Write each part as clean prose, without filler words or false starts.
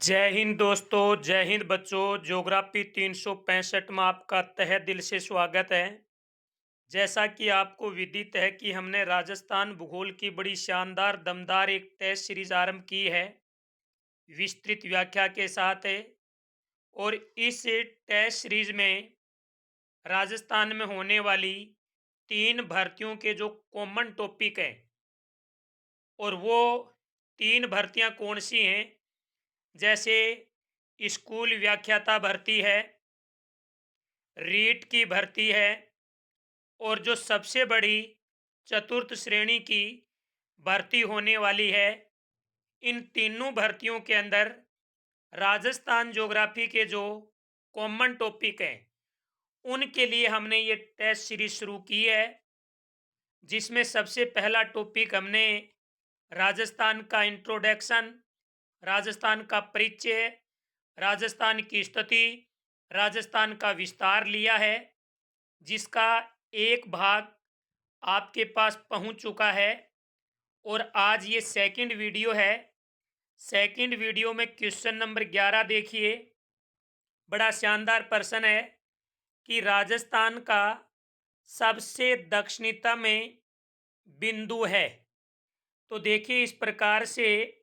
जय हिंद दोस्तों, जय हिंद बच्चों। ज्योग्राफी 365 में आपका तहे दिल से स्वागत है। जैसा कि आपको विदित है कि हमने राजस्थान भूगोल की बड़ी शानदार दमदार एक टेस्ट सीरीज आरंभ की है, विस्तृत व्याख्या के साथ है। और इस टेस्ट सीरीज में राजस्थान में होने वाली 3 भर्तियों के जो कॉमन टॉपिक हैं, और वो 3 भर्तियां कौन सी हैं, जैसे स्कूल व्याख्याता भर्ती है, रीट की भर्ती है, और जो सबसे बड़ी चतुर्थ श्रेणी की भर्ती होने वाली है। इन तीनों भर्तियों के अंदर राजस्थान ज्योग्राफी के जो कॉमन टॉपिक हैं, उनके लिए हमने ये टेस्ट सीरीज शुरू की है, जिसमें सबसे पहला टॉपिक हमने राजस्थान का इंट्रोडक्शन, राजस्थान का परिचय, राजस्थान की स्थिति, राजस्थान का विस्तार लिया है, जिसका एक भाग आपके पास पहुंच चुका है। और आज ये सेकंड वीडियो है। सेकंड वीडियो में क्वेश्चन नंबर 11 देखिए। बड़ा शानदार प्रश्न है कि राजस्थान का सबसे दक्षिणतम में बिंदु है। तो देखिए, इस प्रकार से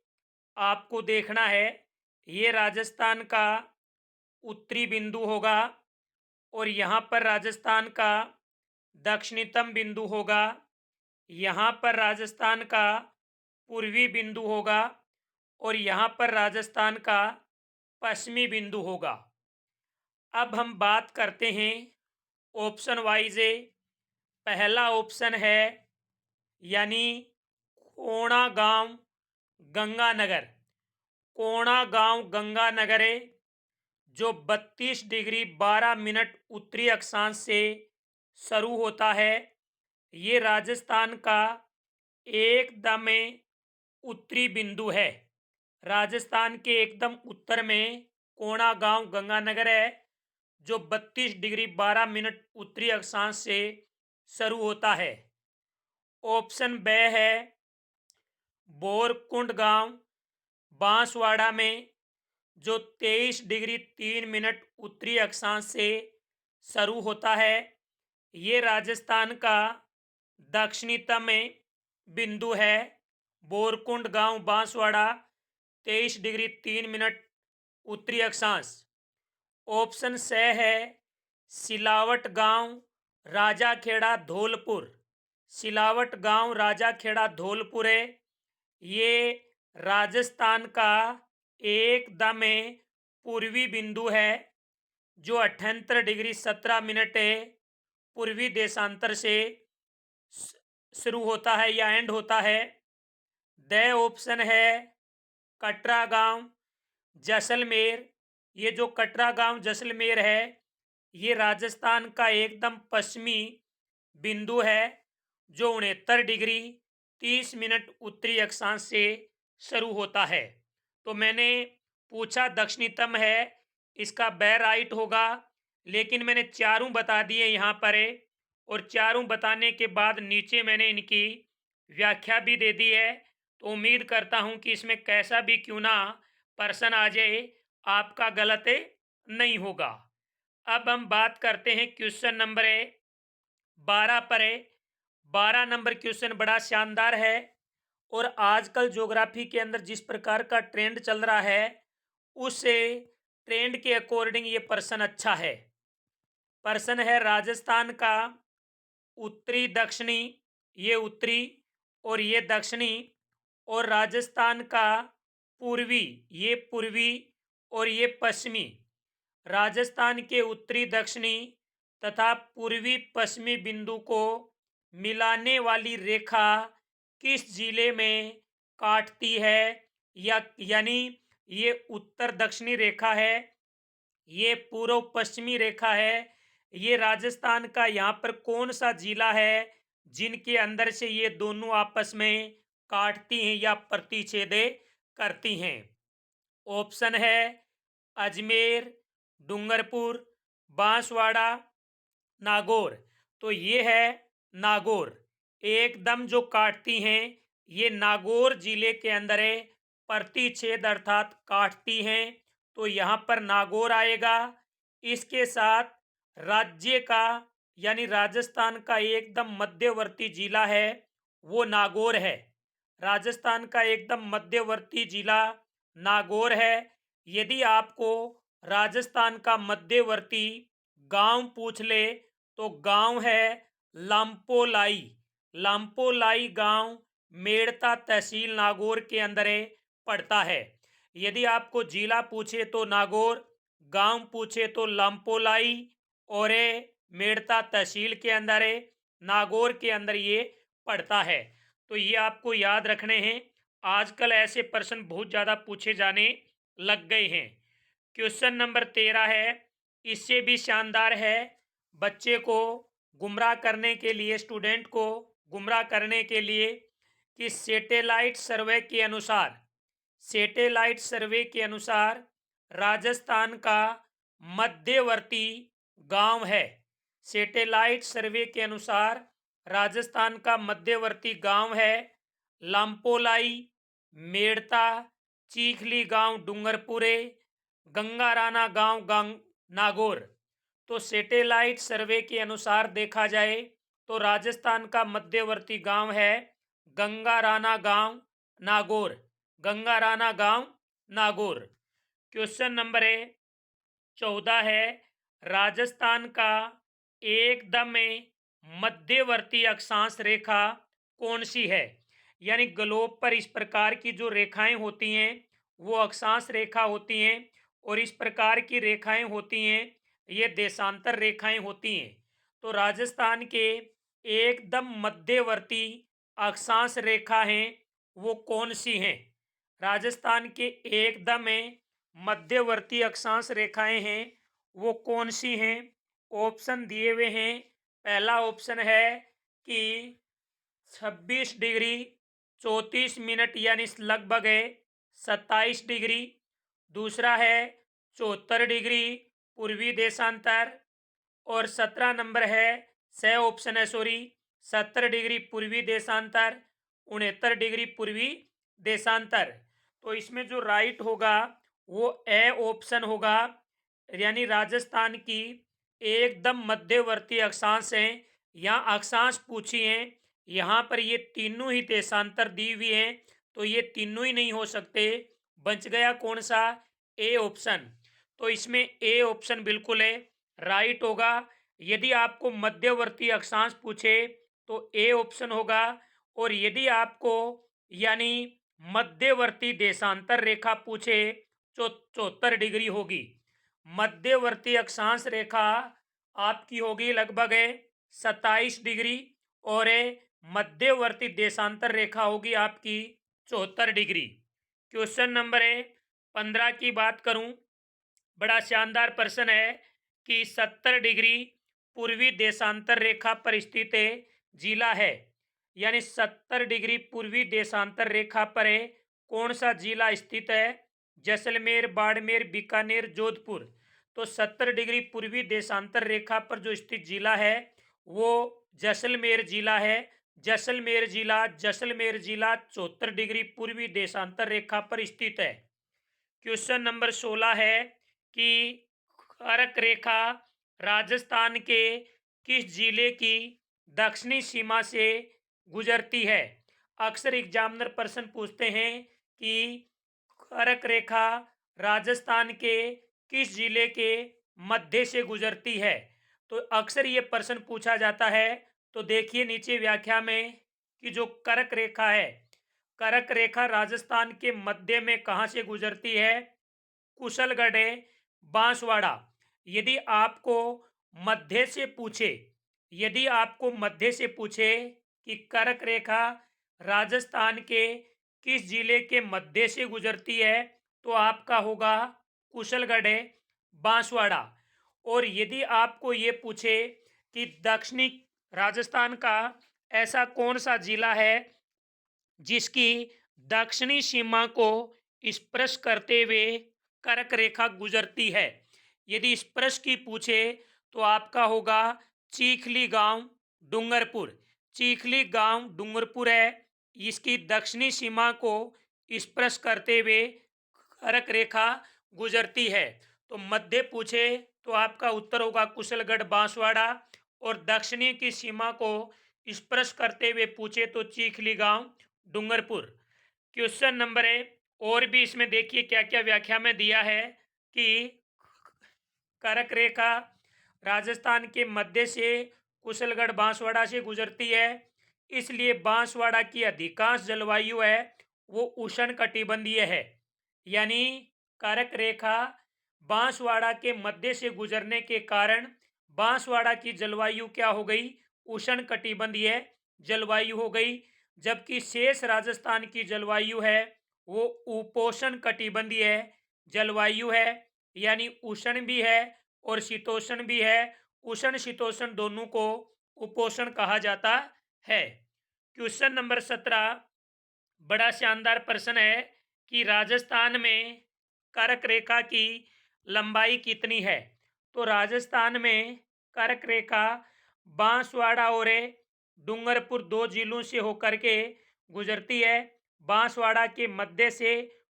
आपको देखना है। ये राजस्थान का उत्तरी बिंदु होगा, और यहाँ पर राजस्थान का दक्षिणतम बिंदु होगा। यहाँ पर राजस्थान का पूर्वी बिंदु होगा, और यहाँ पर राजस्थान का पश्चिमी बिंदु होगा। अब हम बात करते हैं ऑप्शन वाइज। पहला ऑप्शन है यानी कोणा गांव गंगानगर। कोणा गांव गंगानगर है, जो 32 डिग्री 12 मिनट उत्तरी अक्षांश से शुरू होता है। ये राजस्थान का एकदम उत्तरी बिंदु है। राजस्थान के एकदम उत्तर में कोणा गांव गंगानगर है, जो 32 डिग्री 12 मिनट उत्तरी अक्षांश से शुरू होता है। ऑप्शन ब है बोरकुंड गांव बांसवाड़ा में, जो 23 डिग्री 3 मिनट उत्तरी अक्षांश से शुरू होता है। ये राजस्थान का दक्षिणतम बिंदु है। बोरकुंड गांव बांसवाड़ा 23 डिग्री 3 मिनट उत्तरी अक्षांश। ऑप्शन स है सिलावट गांव राजाखेड़ा धौलपुर। सिलावट गांव राजाखेड़ा धौलपुर है। ये राजस्थान का एकदम पूर्वी बिंदु है, जो 78 डिग्री 17 मिनट पूर्वी देशांतर से शुरू होता है या एंड होता है। द ऑप्शन है कटरा गांव जैसलमेर। ये जो कटरा गांव जैसलमेर है, ये राजस्थान का एकदम पश्चिमी बिंदु है, जो 69 डिग्री 30 मिनट उत्तरी अक्षांश से शुरू होता है। तो मैंने पूछा दक्षिणतम है, इसका ब राइट होगा, लेकिन मैंने चारों बता दिए यहाँ पर। और चारों बताने के बाद नीचे मैंने इनकी व्याख्या भी दे दी है। तो उम्मीद करता हूँ कि इसमें कैसा भी क्यों ना प्रश्न आ जाए, आपका गलत नहीं होगा। अब हम बात करते हैं क्वेश्चन नंबर 12 पर। 12 नंबर क्वेश्चन बड़ा शानदार है, और आजकल ज्योग्राफी के अंदर जिस प्रकार का ट्रेंड चल रहा है, उस ट्रेंड के अकॉर्डिंग ये प्रश्न अच्छा है। प्रश्न है राजस्थान का उत्तरी दक्षिणी, ये उत्तरी और ये दक्षिणी, और राजस्थान का पूर्वी, ये पूर्वी और ये पश्चिमी। राजस्थान के उत्तरी दक्षिणी तथा पूर्वी पश्चिमी बिंदु को मिलाने वाली रेखा किस जिले में काटती है, या यानी ये उत्तर दक्षिणी रेखा है, ये पूर्व पश्चिमी रेखा है। ये राजस्थान का यहाँ पर कौन सा जिला है जिनके अंदर से ये दोनों आपस में काटती हैं या प्रतिच्छेद करती हैं। ऑप्शन है अजमेर, डूंगरपुर, बांसवाड़ा, नागौर। तो ये है नागौर। एकदम जो काटती हैं, ये नागौर जिले के अंदर प्रतिच्छेद अर्थात काटती हैं, तो यहाँ पर नागौर आएगा। इसके साथ राज्य का यानी राजस्थान का एकदम मध्यवर्ती जिला है, वो नागौर है। राजस्थान का एकदम मध्यवर्ती जिला नागौर है। यदि आपको राजस्थान का मध्यवर्ती गांव पूछ ले तो गांव है लांपोलाई। लांपोलाई गांव मेड़ता तहसील नागौर के अंदर पड़ता है। यदि आपको जिला पूछे तो नागौर, गांव पूछे तो लांपोलाई और मेड़ता तहसील के अंदर नागौर के अंदर ये पड़ता है। तो ये आपको याद रखने हैं। आजकल ऐसे प्रश्न बहुत ज़्यादा पूछे जाने लग गए हैं। क्वेश्चन नंबर 13 है, इससे भी शानदार है। बच्चे को गुमराह करने के लिए, स्टूडेंट को गुमराह करने के लिए कि सैटेलाइट सर्वे के अनुसार राजस्थान का मध्यवर्ती गांव है। सैटेलाइट सर्वे के अनुसार राजस्थान का मध्यवर्ती गांव है लांपोलाई, मेड़ता, चीखली गांव डूंगरपुरे, गंगाराना गांव नागौर। तो सैटेलाइट सर्वे के अनुसार देखा जाए तो राजस्थान का मध्यवर्ती गांव है गंगाराना गांव नागौर। गंगाराना गांव नागौर। क्वेश्चन नंबर 14 है, राजस्थान का एकदम मध्यवर्ती अक्षांश रेखा कौन सी है। यानी ग्लोब पर इस प्रकार की जो रेखाएं होती हैं वो अक्षांश रेखा होती हैं, और इस प्रकार की रेखाएं होती हैं ये देशांतर रेखाएं होती हैं। तो राजस्थान के एकदम मध्यवर्ती अक्षांश रेखा हैं वो कौन सी हैं। राजस्थान के एकदम मध्यवर्ती अक्षांश रेखाएं हैं वो कौन सी हैं। ऑप्शन दिए हुए हैं। पहला ऑप्शन है कि 26 डिग्री 34 मिनट यानी लगभग 27 डिग्री। दूसरा है 74 डिग्री पूर्वी देशांतर। और 17 नंबर है, सह ऑप्शन है, सॉरी, 70 डिग्री पूर्वी देशांतर, 69 डिग्री पूर्वी देशांतर। तो इसमें जो राइट होगा वो ए ऑप्शन होगा। यानी राजस्थान की एकदम मध्यवर्ती अक्षांश हैं। यहाँ अक्षांश पूछी हैं, यहाँ पर ये तीनों ही देशांतर दी हुई हैं, तो ये तीनों ही नहीं हो सकते। बच गया कौन सा, ए ऑप्शन। तो इसमें ए ऑप्शन बिल्कुल है राइट होगा। यदि आपको मध्यवर्ती अक्षांश पूछे तो ए ऑप्शन होगा। और यदि आपको यानी मध्यवर्ती देशांतर रेखा पूछे तो 74 डिग्री होगी। मध्यवर्ती अक्षांश रेखा आपकी होगी लगभग 27 डिग्री, और मध्यवर्ती देशांतर रेखा होगी आपकी 74 डिग्री। क्वेश्चन नंबर 15 की बात करूं, बड़ा शानदार प्रश्न है कि 70 डिग्री पूर्वी देशांतर रेखा पर स्थित जिला है। यानी 70 डिग्री पूर्वी देशांतर रेखा पर कौन सा जिला स्थित है। जैसलमेर, बाड़मेर, बीकानेर, जोधपुर। तो 70 डिग्री पूर्वी देशांतर रेखा पर जो स्थित जिला है वो जैसलमेर जिला है। जैसलमेर जिला 74 डिग्री पूर्वी देशांतर रेखा पर स्थित है। क्वेश्चन नंबर 16 है कि कर्क रेखा राजस्थान के किस जिले की दक्षिणी सीमा से गुजरती है। अक्सर एग्जामिनर प्रश्न पूछते हैं कि कर्क रेखा राजस्थान के किस जिले के मध्य से गुजरती है। तो अक्सर ये प्रश्न पूछा जाता है। तो देखिए नीचे व्याख्या में कि जो कर्क रेखा है, कर्क रेखा राजस्थान के मध्य में कहाँ से गुजरती है, कुशलगढ़, बांसवाड़ा। यदि आपको मध्य से पूछे, यदि आपको मध्य से पूछे कि कर्क रेखा राजस्थान के किस जिले के मध्य से गुजरती है तो आपका होगा कुशलगढ़, बांसवाड़ा। और यदि आपको ये पूछे कि दक्षिणी राजस्थान का ऐसा कौन सा जिला है जिसकी दक्षिणी सीमा को स्पर्श करते हुए कर्क रेखा गुजरती है, यदि स्पर्श की पूछे तो आपका होगा चीखली गांव डूंगरपुर। चीखली गांव डूंगरपुर है, इसकी दक्षिणी सीमा को स्पर्श करते हुए कर्क रेखा गुजरती है। तो मध्य पूछे तो आपका उत्तर होगा कुशलगढ़ बांसवाड़ा, और दक्षिणी की सीमा को स्पर्श करते हुए पूछे तो चीखली गांव डूंगरपुर। क्वेश्चन नंबर है, और भी इसमें देखिए क्या क्या व्याख्या में दिया है कि कर्क रेखा राजस्थान के मध्य से कुशलगढ़ बांसवाड़ा से गुजरती है, इसलिए बांसवाड़ा की अधिकांश जलवायु है वो उष्ण कटिबंधीय है। यानी कर्क रेखा बांसवाड़ा के मध्य से गुजरने के कारण बांसवाड़ा की जलवायु क्या हो गई, उष्ण कटिबंधीय जलवायु हो गई। जबकि शेष राजस्थान की जलवायु है वो उपोष्ण कटिबंधीय जलवायु है, यानी उष्ण भी है और शीतोष्ण भी है। उष्ण शीतोष्ण दोनों को उपोष्ण कहा जाता है। क्वेश्चन नंबर 17 बड़ा शानदार प्रश्न है कि राजस्थान में कर्क रेखा की लंबाई कितनी है। तो राजस्थान में कर्क रेखा बांसवाड़ा और डूंगरपुर दो जिलों से होकर के गुजरती है, बांसवाड़ा के मध्य से,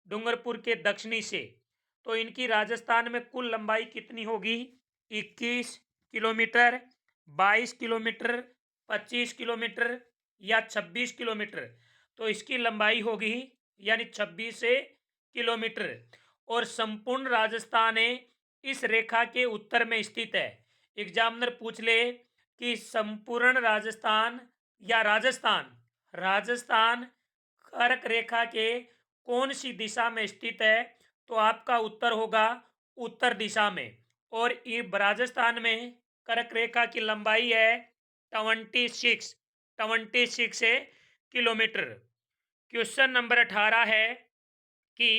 डूंगरपुर के दक्षिणी से। तो इनकी राजस्थान में कुल लंबाई कितनी होगी, 21 किलोमीटर, 22 किलोमीटर, 25 किलोमीटर या 26 किलोमीटर। तो इसकी लंबाई होगी यानी 26 किलोमीटर। और संपूर्ण राजस्थान इस रेखा के उत्तर में स्थित है। एग्जामिनर पूछ ले कि संपूर्ण राजस्थान या राजस्थान राजस्थान कर्क रेखा के कौन सी दिशा में स्थित है, तो आपका उत्तर होगा उत्तर दिशा में। और राजस्थान में कर्क रेखा की लंबाई है 26 किलोमीटर। क्वेश्चन नंबर 18 है कि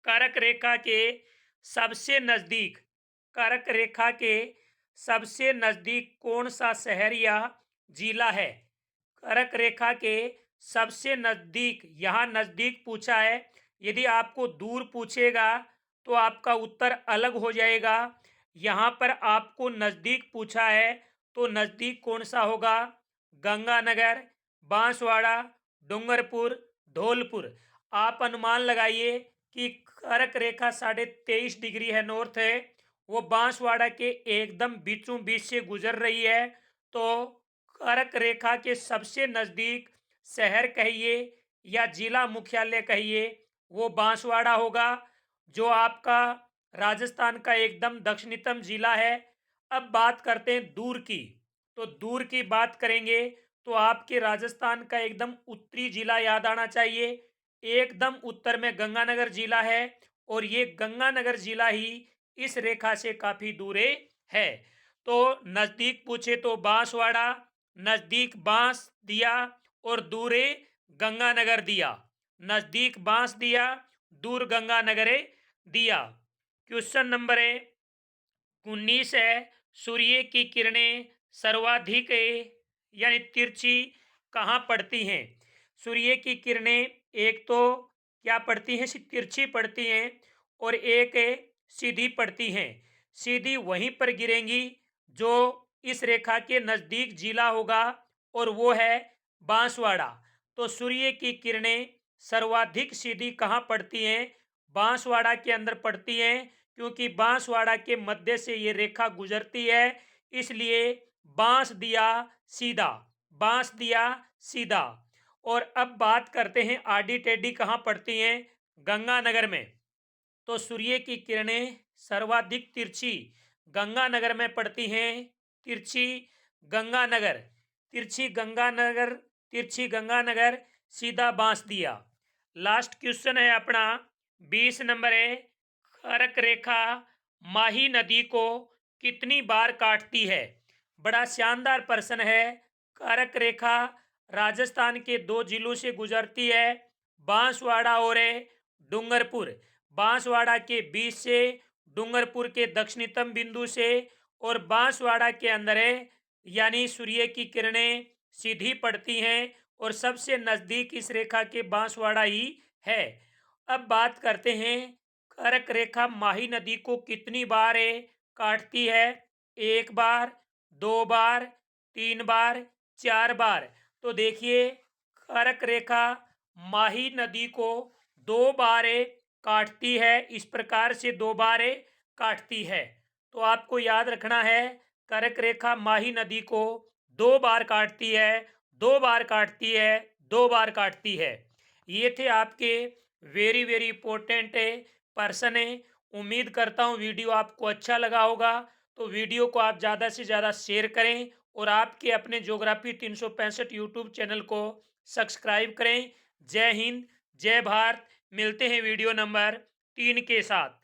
कर्क रेखा के सबसे नजदीक कर्क रेखा के सबसे नजदीक कौन सा शहर या जिला है। कर्क रेखा के सबसे नजदीक, यहाँ नजदीक पूछा है, यदि आपको दूर पूछेगा तो आपका उत्तर अलग हो जाएगा। यहाँ पर आपको नजदीक पूछा है तो नजदीक कौन सा होगा, गंगानगर, बांसवाड़ा, डूंगरपुर, धौलपुर। आप अनुमान लगाइए कि कर्क रेखा 23.5 डिग्री है, नॉर्थ है, वो बांसवाड़ा के एकदम बीचों बीच से गुजर रही है। तो कर्क रेखा के सबसे नजदीक शहर कहिए या जिला मुख्यालय कहिए वो बांसवाड़ा होगा, जो आपका राजस्थान का एकदम दक्षिणतम जिला है। अब बात करते हैं दूर की। तो दूर की बात करेंगे तो आपके राजस्थान का एकदम उत्तरी जिला याद आना चाहिए। एकदम उत्तर में गंगानगर जिला है, और ये गंगानगर जिला ही इस रेखा से काफी दूर है। तो नजदीक पूछे तो बांसवाड़ा, नजदीक बांस दिया और दूर गंगानगर दिया। नजदीक बांस दिया, दूर गंगानगर दिया। क्वेश्चन नंबर 19 है, सूर्य की किरणें सर्वाधिक यानी तिरछी कहाँ पड़ती हैं। सूर्य की किरणें एक तो क्या पड़ती हैं, तिरछी पड़ती हैं, और एक सीधी पड़ती हैं। सीधी वहीं पर गिरेंगी जो इस रेखा के नज़दीक जिला होगा, और वो है बांसवाड़ा। तो सूर्य की किरणें सर्वाधिक सीधी कहाँ पड़ती हैं, बांसवाड़ा के अंदर पड़ती हैं, क्योंकि बांसवाड़ा के मध्य से ये रेखा गुजरती है। इसलिए बांस दिया सीधा, बांस दिया सीधा। और अब बात करते हैं आडी टेढ़ी कहाँ पड़ती हैं, गंगानगर में। तो सूर्य की किरणें सर्वाधिक तिरछी गंगानगर में पड़ती हैं। तिरछी गंगानगर, तिरछी गंगानगर, तिरछी गंगानगर, सीधा बांस दिया। लास्ट क्वेश्चन है अपना 20 नंबर है, कर्क रेखा माही नदी को कितनी बार काटती है। बड़ा शानदार प्रश्न है। कर्क रेखा राजस्थान के दो जिलों से गुजरती है, बांसवाड़ा और डूंगरपुर। बांसवाड़ा के बीच से, डूंगरपुर के दक्षिणतम बिंदु से, और बांसवाड़ा के अंदर है, यानी सूर्य की किरणें सीधी पड़ती हैं, और सबसे नजदीक इस रेखा के बांसवाड़ा ही है। अब बात करते हैं कर्क रेखा माही नदी को कितनी बार काटती है। एक बार, दो बार, तीन बार, चार बार। तो देखिए कर्क रेखा माही नदी को दो बारें काटती है, इस प्रकार से दो बारें काटती है। तो आपको याद रखना है, कर्क रेखा माही नदी को दो बार काटती है, दो बार काटती है, दो बार काटती है। ये थे आपके वेरी वेरी इंपॉर्टेंट पर्सन है। उम्मीद करता हूँ वीडियो आपको अच्छा लगा होगा। तो वीडियो को आप ज़्यादा से ज़्यादा शेयर करें और आपके अपने ज्योग्राफी 365 यूट्यूब चैनल को सब्सक्राइब करें। जय हिंद, जय भारत। मिलते हैं वीडियो नंबर 3 के साथ।